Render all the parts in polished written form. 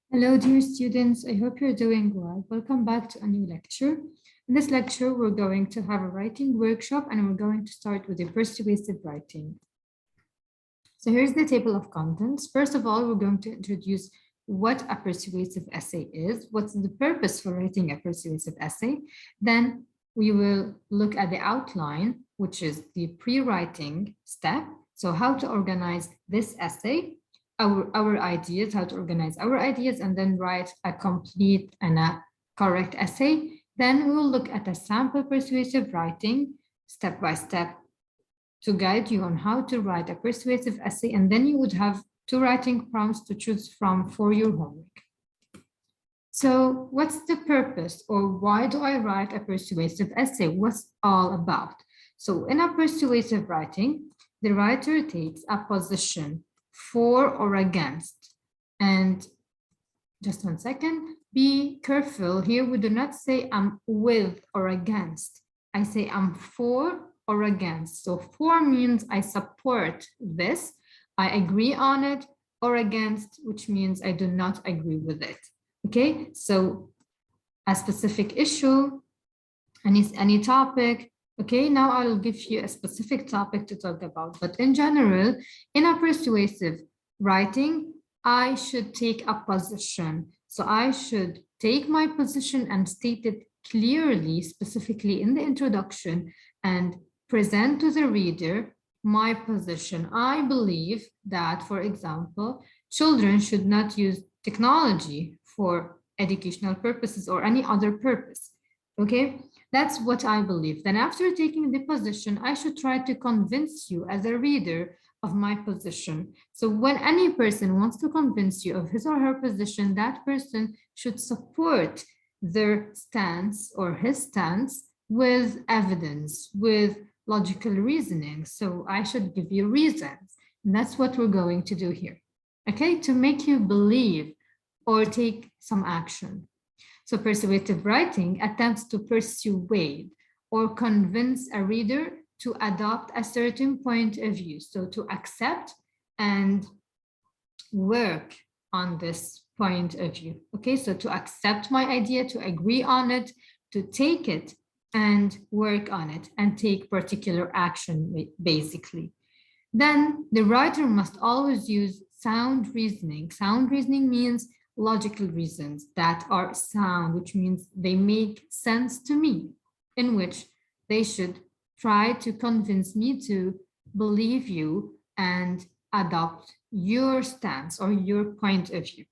Hello, dear students. I hope you're doing well. Welcome back to a new lecture. In this lecture, we're going to have a writing workshop and we're going to start with the persuasive writing. So here's the table of contents. First of all, we're going to introduce what a persuasive essay is, what's the purpose for writing a persuasive essay. Then we will look at the outline, which is the pre-writing step. So how to organize this essay, our ideas, how to organize our ideas, and then write a complete and a correct essay. Then we will look at a sample persuasive writing step by step to guide you on how to write a persuasive essay, and then you would have 2 writing prompts to choose from for your homework. So what's the purpose, or why do I write a persuasive essay? What's all about? So in a persuasive writing, the writer takes a position for or against. And just one second, be careful here. We do not say I'm with or against. I say I'm for or against. So for means I support this, I agree on it, or against, which means I do not agree with it. Okay, so a specific issue, any topic. Okay, now I'll give you a specific topic to talk about. But in general, in a persuasive writing, I should take a position. So I should take my position and state it clearly, specifically in the introduction, and present to the reader my position. I believe that, for example, children should not use technology for educational purposes or any other purpose. Okay, that's what I believe. Then after taking the position, I should try to convince you as a reader of my position. So when any person wants to convince you of his or her position, that person should support their stance or his stance with evidence, with logical reasoning. So I should give you reasons. And that's what we're going to do here. Okay, to make you believe or take some action. So persuasive writing attempts to persuade or convince a reader to adopt a certain point of view. So to accept and work on this point of view. Okay, so to accept my idea, to agree on it, to take it and work on it and take particular action, basically. Then the writer must always use sound reasoning. Sound reasoning means logical reasons that are sound, which means they make sense to me, in which they should try to convince me to believe you and adopt your stance or your point of view.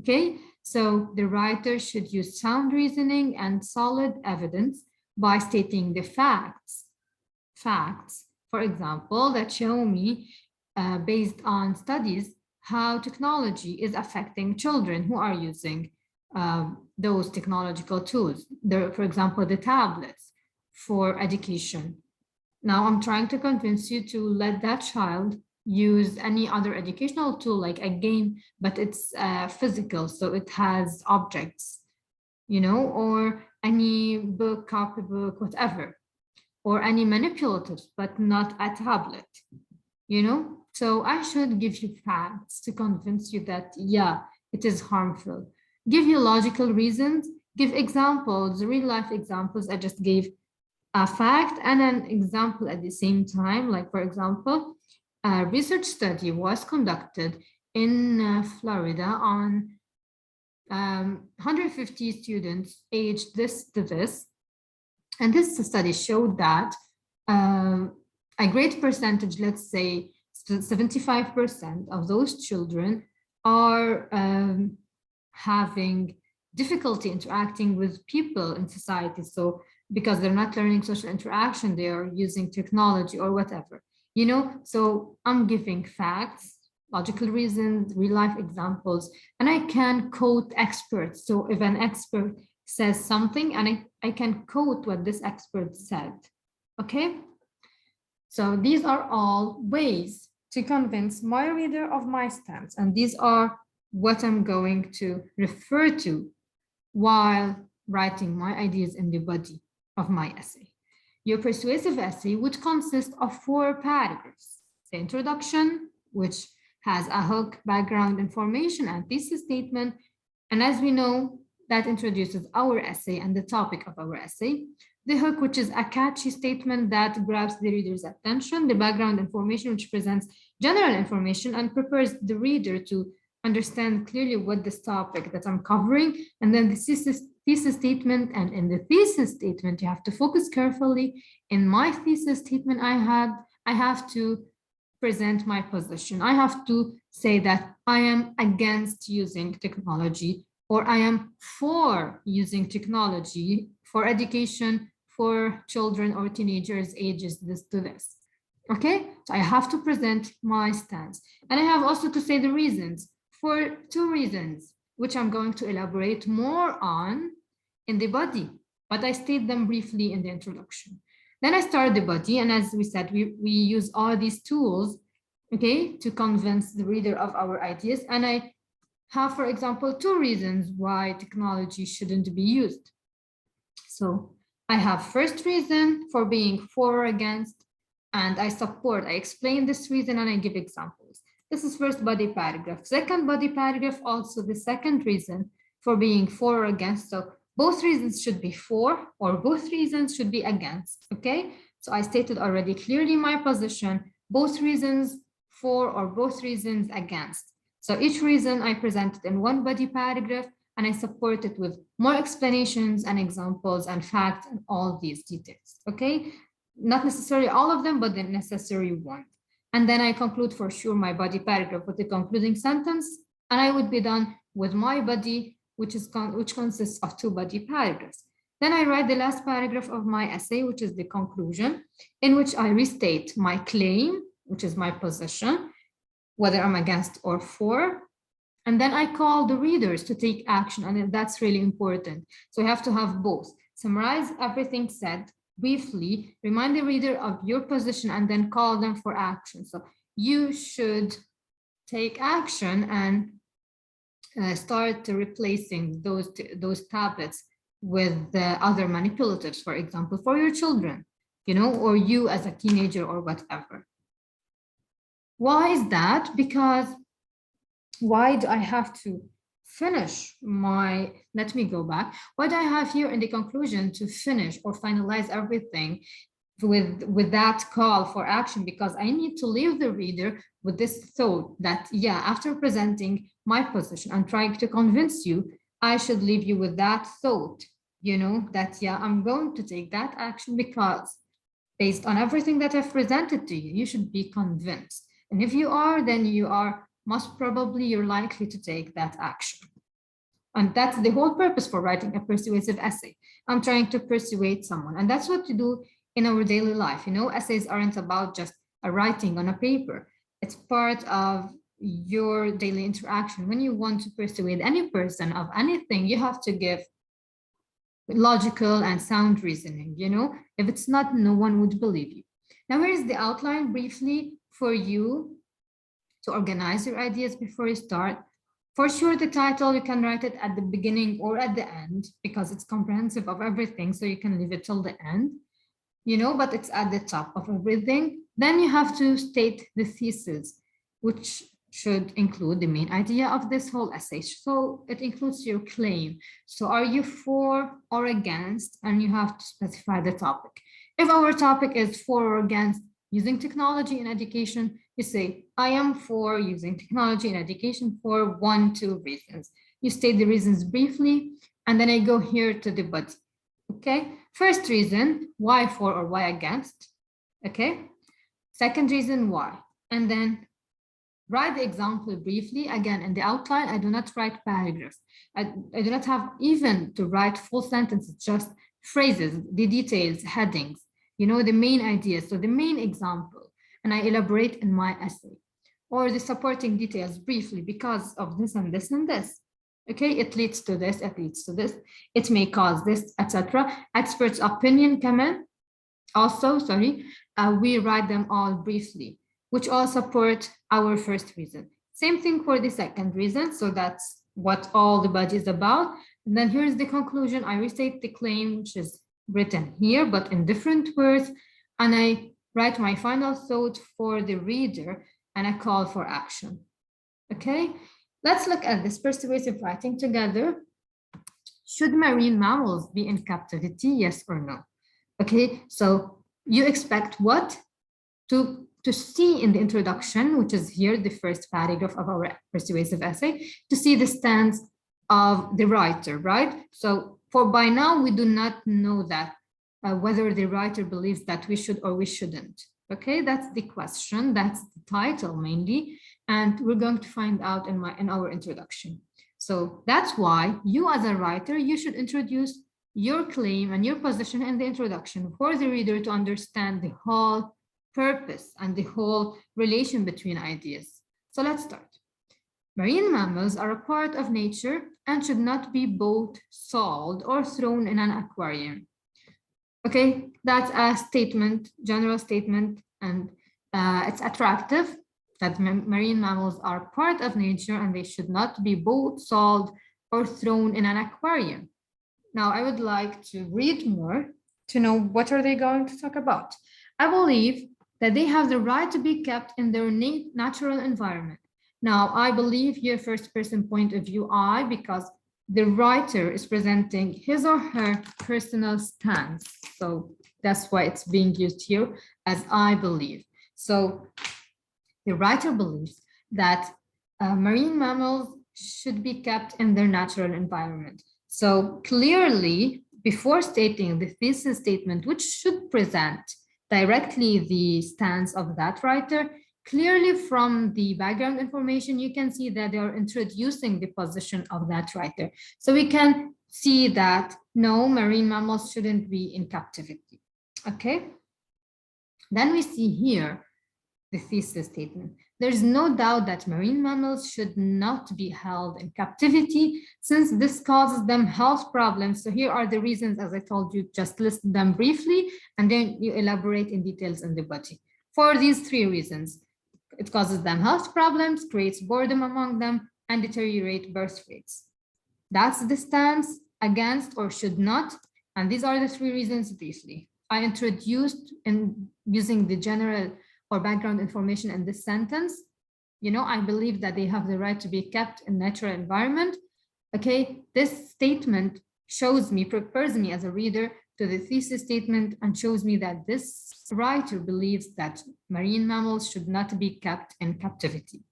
Okay, so the writer should use sound reasoning and solid evidence by stating the facts. Facts, for example, that show me based on studies how technology is affecting children who are using those technological tools. For example, the tablets for education. Now I'm trying to convince you to let that child use any other educational tool like a game, but it's physical, so it has objects, you know, or any book, copybook, whatever, or any manipulative, but not a tablet, you know? So I should give you facts to convince you that, yeah, it is harmful. Give you logical reasons, give examples, real life examples. I just gave a fact and an example at the same time. Like, for example, a research study was conducted in Florida on 150 students aged this to this. And this study showed that a great percentage, let's say 75% of those children are having difficulty interacting with people in society. So because they're not learning social interaction, they are using technology or whatever, you know? So I'm giving facts, logical reasons, real life examples, and I can quote experts. So if an expert says something and I can quote what this expert said, okay? So these are all ways to convince my reader of my stance. And these are what I'm going to refer to while writing my ideas in the body of my essay. Your persuasive essay would consist of 4 paragraphs. The introduction, which has a hook, background information, and thesis statement, And as we know, that introduces our essay and the topic of our essay. The hook, which is a catchy statement that grabs the reader's attention. The background information, which presents general information and prepares the reader to understand clearly what this topic that I'm covering. And then the thesis statement. And in the thesis statement, you have to focus carefully. In my thesis statement, I have to present my position. I have to say that I am against using technology, or I am for using technology for education for children or teenagers ages this to this. Okay, so I have to present my stance. And I have also to say the reasons, for 2 reasons, which I'm going to elaborate more on in the body, but I state them briefly in the introduction. Then I start the body, and as we said, we use all these tools, okay, to convince the reader of our ideas. And I have, for example, 2 reasons why technology shouldn't be used. So I have first reason for being for or against, and I explain this reason and I give examples. This is first body paragraph. Second body paragraph, also the second reason for being for or against. So both reasons should be for, or both reasons should be against, okay? So I stated already clearly my position, both reasons for or both reasons against. So each reason I presented in one body paragraph, and I support it with more explanations and examples and facts and all these details, okay? Not necessarily all of them, but the necessary ones. And then I conclude for sure my body paragraph with the concluding sentence, and I would be done with my body, which consists of 2 body paragraphs. Then I write the last paragraph of my essay, which is the conclusion, in which I restate my claim, which is my position, whether I'm against or for. And then I call the readers to take action, and that's really important. So you have to have both. Summarize everything said briefly, remind the reader of your position, and then call them for action. So you should take action and start replacing those tablets with the other manipulatives, for example, for your children, or you as a teenager or whatever. Why is that? Because why do I have to finish let me go back. Why do I have here in the conclusion to finish or finalize everything with that call for action? Because I need to leave the reader with this thought that, yeah, after presenting my position and trying to convince you, I should leave you with that thought, that, yeah, I'm going to take that action because based on everything that I've presented to you, you should be convinced. And if you are, then you are most probably you're likely to take that action. And that's the whole purpose for writing a persuasive essay. I'm trying to persuade someone. And that's what you do in our daily life. Essays aren't about just a writing on a paper. It's part of your daily interaction. When you want to persuade any person of anything, you have to give logical and sound reasoning. If it's not, no one would believe you. Now, here is the outline briefly for you to organize your ideas before you start. For sure, the title, you can write it at the beginning or at the end because it's comprehensive of everything, so you can leave it till the end, but it's at the top of everything. Then you have to state the thesis, which should include the main idea of this whole essay. So it includes your claim. So are you for or against? And you have to specify the topic. If our topic is for or against using technology in education, you say, I am for using technology in education for 1, 2 reasons. You state the reasons briefly, and then I go here to the body. Okay, first reason, why for or why against. Okay, second reason, why. And then write the example briefly. Again, in the outline, I do not write paragraphs. I do not have even to write full sentences, just phrases, the details, headings, the main ideas. So the main example, and I elaborate in my essay, or the supporting details briefly because of this and this and this. Okay, it leads to this, it leads to this, it may cause this, etc. Experts' opinion come in. Also, we write them all briefly, which all support our first reason. Same thing for the second reason. So that's what all the body is about. And then here's the conclusion. I restate the claim, which is written here, but in different words. And I write my final thought for the reader and a call for action. Okay. Let's look at this persuasive writing together. Should marine mammals be in captivity, yes or no? Okay, so you expect what? To see in the introduction, which is here, the first paragraph of our persuasive essay, to see the stance of the writer, right? So for by now, we do not know that whether the writer believes that we should or we shouldn't. Okay, that's the question, that's the title mainly, and we're going to find out in our introduction. So that's why you as a writer, you should introduce your claim and your position in the introduction for the reader to understand the whole purpose and the whole relation between ideas. So let's start. Marine mammals are a part of nature and should not be bought, sold, or thrown in an aquarium. Okay, that's a statement, general statement, and it's attractive that marine mammals are part of nature and they should not be bought, sold, or thrown in an aquarium. Now, I would like to read more to know what are they going to talk about. I believe that they have the right to be kept in their natural environment. Now, I believe here first person point of view I, because the writer is presenting his or her personal stance. So that's why it's being used here as I believe. So the writer believes that marine mammals should be kept in their natural environment. So clearly, before stating the thesis statement, which should present directly the stance of that writer, clearly from the background information, you can see that they are introducing the position of that writer. So we can see that no, marine mammals shouldn't be in captivity, okay? Then we see here the thesis statement. There's no doubt that marine mammals should not be held in captivity since this causes them health problems. So here are the reasons, as I told you, just list them briefly, and then you elaborate in details in the body. For these three reasons, it causes them health problems, creates boredom among them, and deteriorate birth rates. That's the stance against or should not. And these are the three reasons briefly. I introduced in using the general or background information in this sentence. You know, I believe that they have the right to be kept in natural environment. Okay, this statement shows me, prepares me as a reader to the thesis statement and shows me that this writer believes that marine mammals should not be kept in captivity.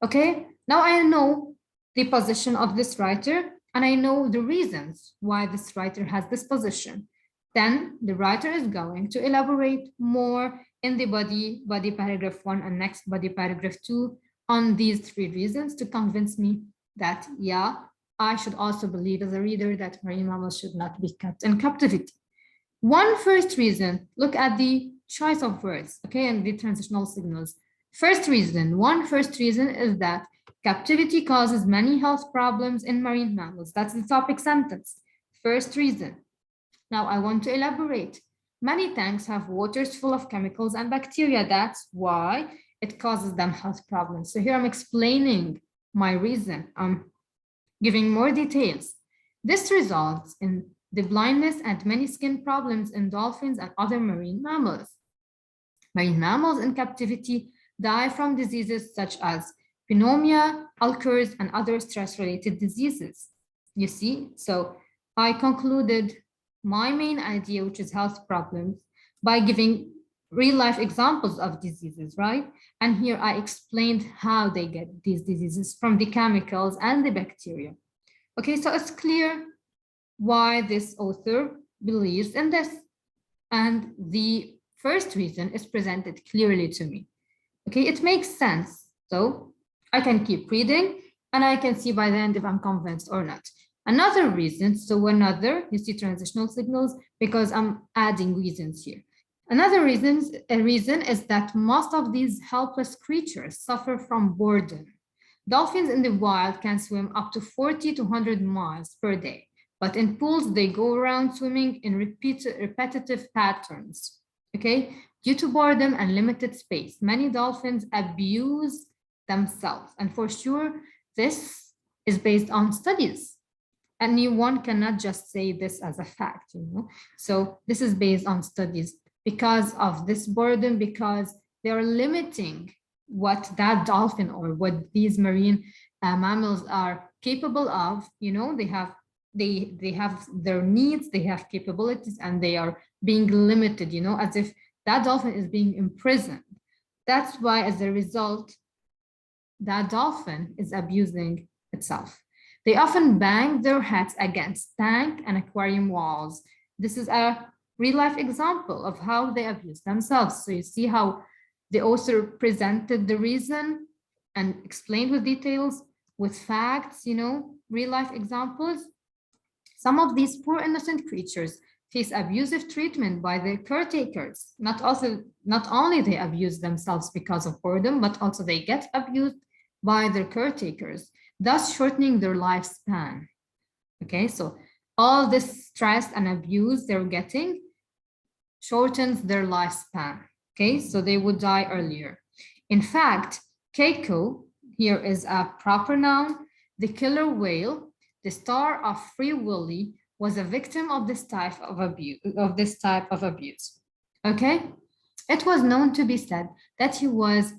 Okay, now I know the position of this writer and I know the reasons why this writer has this position. Then the writer is going to elaborate more in the body paragraph 1 and next body paragraph 2 on these three reasons to convince me that, yeah, I should also believe as a reader that marine mammals should not be kept in captivity. One first reason, look at the choice of words, okay, and the transitional signals. First reason is that captivity causes many health problems in marine mammals. That's the topic sentence. First reason. Now I want to elaborate. Many tanks have waters full of chemicals and bacteria. That's why it causes them health problems. So here I'm explaining my reason. I'm giving more details. This results in the blindness and many skin problems in dolphins and other marine mammals. Marine mammals in captivity die from diseases such as pneumonia, ulcers, and other stress-related diseases. You see, so I concluded my main idea, which is health problems, by giving real-life examples of diseases, right? And here I explained how they get these diseases from the chemicals and the bacteria. Okay, so it's clear why this author believes in this. And the first reason is presented clearly to me. Okay, it makes sense. So I can keep reading and I can see by the end if I'm convinced or not. Another reason, you see transitional signals because I'm adding reasons here. Another reason is that most of these helpless creatures suffer from boredom. Dolphins in the wild can swim up to 40 to 100 miles per day, but in pools, they go around swimming in repetitive patterns, okay? Due to boredom and limited space, many dolphins abuse themselves. And for sure, this is based on studies. Anyone cannot just say this as a fact, you know? So this is based on studies because of this boredom, because they are limiting what that dolphin or what these marine mammals are capable of, they have their needs, they have capabilities, and they are being limited, as if that dolphin is being imprisoned. That's why, as a result, that dolphin is abusing itself. They often bang their heads against tank and aquarium walls. This is a real-life example of how they abuse themselves. So you see how the author presented the reason and explained with details, with facts, real-life examples. Some of these poor innocent creatures face abusive treatment by their caretakers. Not only they abuse themselves because of boredom, but also they get abused by their caretakers, thus shortening their lifespan. Okay, so all this stress and abuse they're getting shortens their lifespan. Okay, so they would die earlier. In fact, Keiko, here is a proper noun, the killer whale, the star of Free Willy, was a victim of this type of abuse. Okay, it was known to be said that he was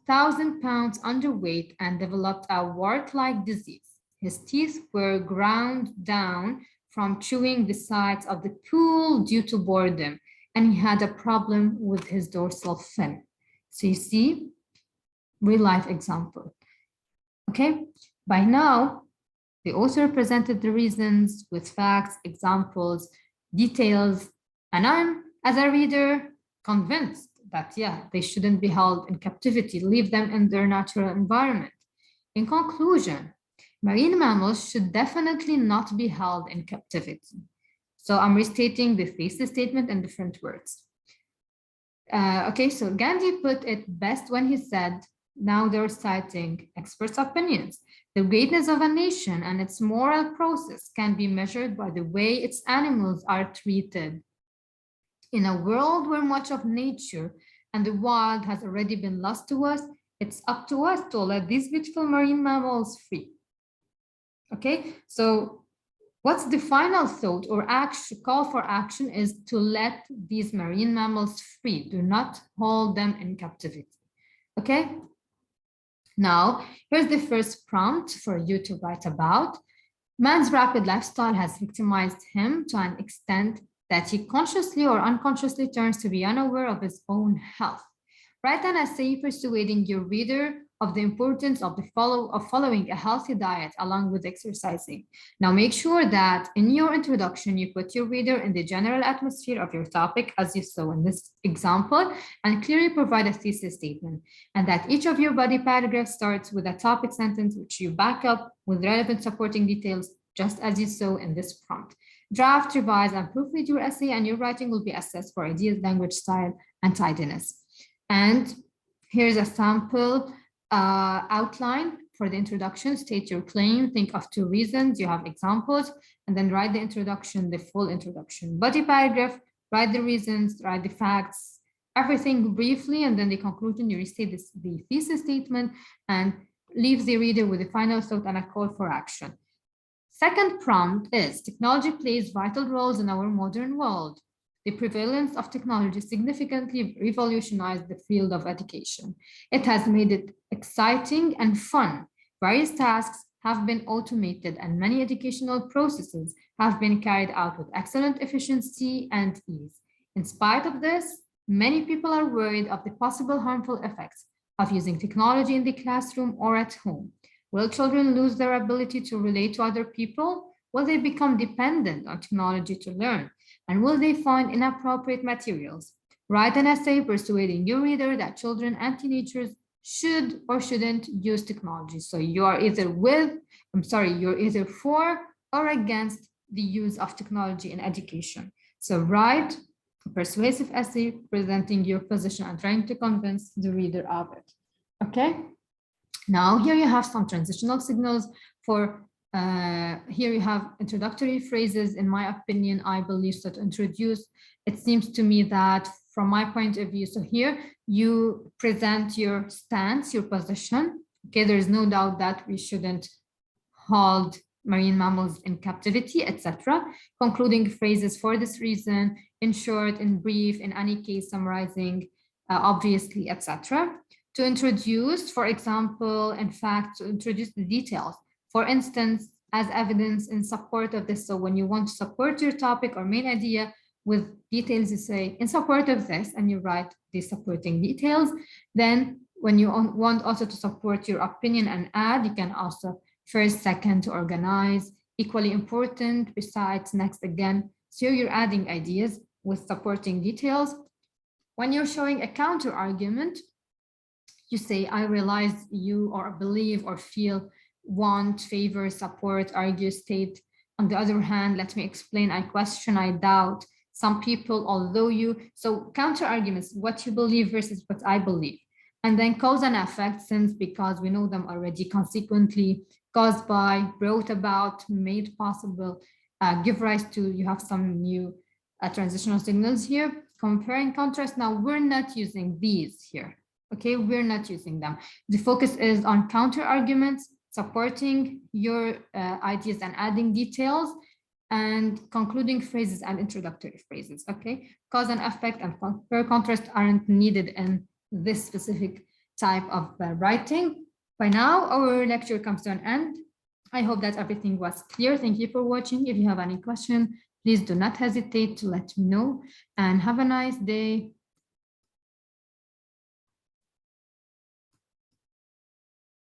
1,000 pounds underweight and developed a wart-like disease. His teeth were ground down from chewing the sides of the pool due to boredom, and he had a problem with his dorsal fin. So you see, real-life example. Okay, by now, the author presented the reasons with facts, examples, details, and I'm, as a reader, convinced that, yeah, they shouldn't be held in captivity, leave them in their natural environment. In conclusion, marine mammals should definitely not be held in captivity. So I'm restating the thesis statement in different words. Okay, so Gandhi put it best when he said, now they're citing experts' opinions. The greatness of a nation and its moral process can be measured by the way its animals are treated. In a world where much of nature and the wild has already been lost to us, it's up to us to let these beautiful marine mammals free. Okay, so what's the final thought or call for action is to let these marine mammals free. Do not hold them in captivity. Okay, now here's the first prompt for you to write about. Man's rapid lifestyle has victimized him to an extent that he consciously or unconsciously turns to be unaware of his own health. Write an essay persuading your reader of the importance of following a healthy diet along with exercising. Now make sure that in your introduction, you put your reader in the general atmosphere of your topic as you saw in this example, and clearly provide a thesis statement, and that each of your body paragraphs starts with a topic sentence which you back up with relevant supporting details, just as you saw in this prompt. Draft, revise, and proofread your essay, and your writing will be assessed for ideas, language, style, and tidiness. And here's a sample outline for the introduction. State your claim, think of 2 reasons, you have examples, and then write the introduction, the full introduction. Body paragraph, write the reasons, write the facts, everything briefly, and then the conclusion, you restate the thesis statement and leave the reader with a final thought and a call for action. Second prompt is, technology plays vital roles in our modern world. The prevalence of technology significantly revolutionized the field of education. It has made it exciting and fun. Various tasks have been automated and many educational processes have been carried out with excellent efficiency and ease. In spite of this, many people are worried of the possible harmful effects of using technology in the classroom or at home. Will children lose their ability to relate to other people? Will they become dependent on technology to learn? And will they find inappropriate materials? Write an essay persuading your reader that children and teenagers should or shouldn't use technology. So you are either you're either for or against the use of technology in education. So write a persuasive essay presenting your position and trying to convince the reader of it. Okay? Now here you have some transitional signals for here you have introductory phrases. In my opinion, I believe that to introduce, it seems to me that from my point of view, so here you present your stance, your position. Okay, there is no doubt that we shouldn't hold marine mammals in captivity, etc. Concluding phrases for this reason, in short, in brief, in any case, summarizing, obviously, etc. To introduce, for example, in fact, to introduce the details. For instance, as evidence in support of this. So when you want to support your topic or main idea with details, you say in support of this, and you write the supporting details. Then when you want also to support your opinion and add, you can also first, second, to organize, equally important, besides, next, again. So you're adding ideas with supporting details. When you're showing a counter argument, you say, I realize you or believe or feel, want, favor, support, argue, state. On the other hand, let me explain, I question, I doubt. Some people, although you, so counter arguments, what you believe versus what I believe. And then cause and effect, since because we know them already, consequently, caused by, brought about, made possible, give rise to, you have some new transitional signals here. Comparing contrast, now we're not using these here. Okay, we're not using them. The focus is on counter arguments, supporting your ideas and adding details, and concluding phrases and introductory phrases. Okay, cause and effect and compare contrast aren't needed in this specific type of writing. By now, our lecture comes to an end. I hope that everything was clear. Thank you for watching. If you have any question, please do not hesitate to let me know, and have a nice day.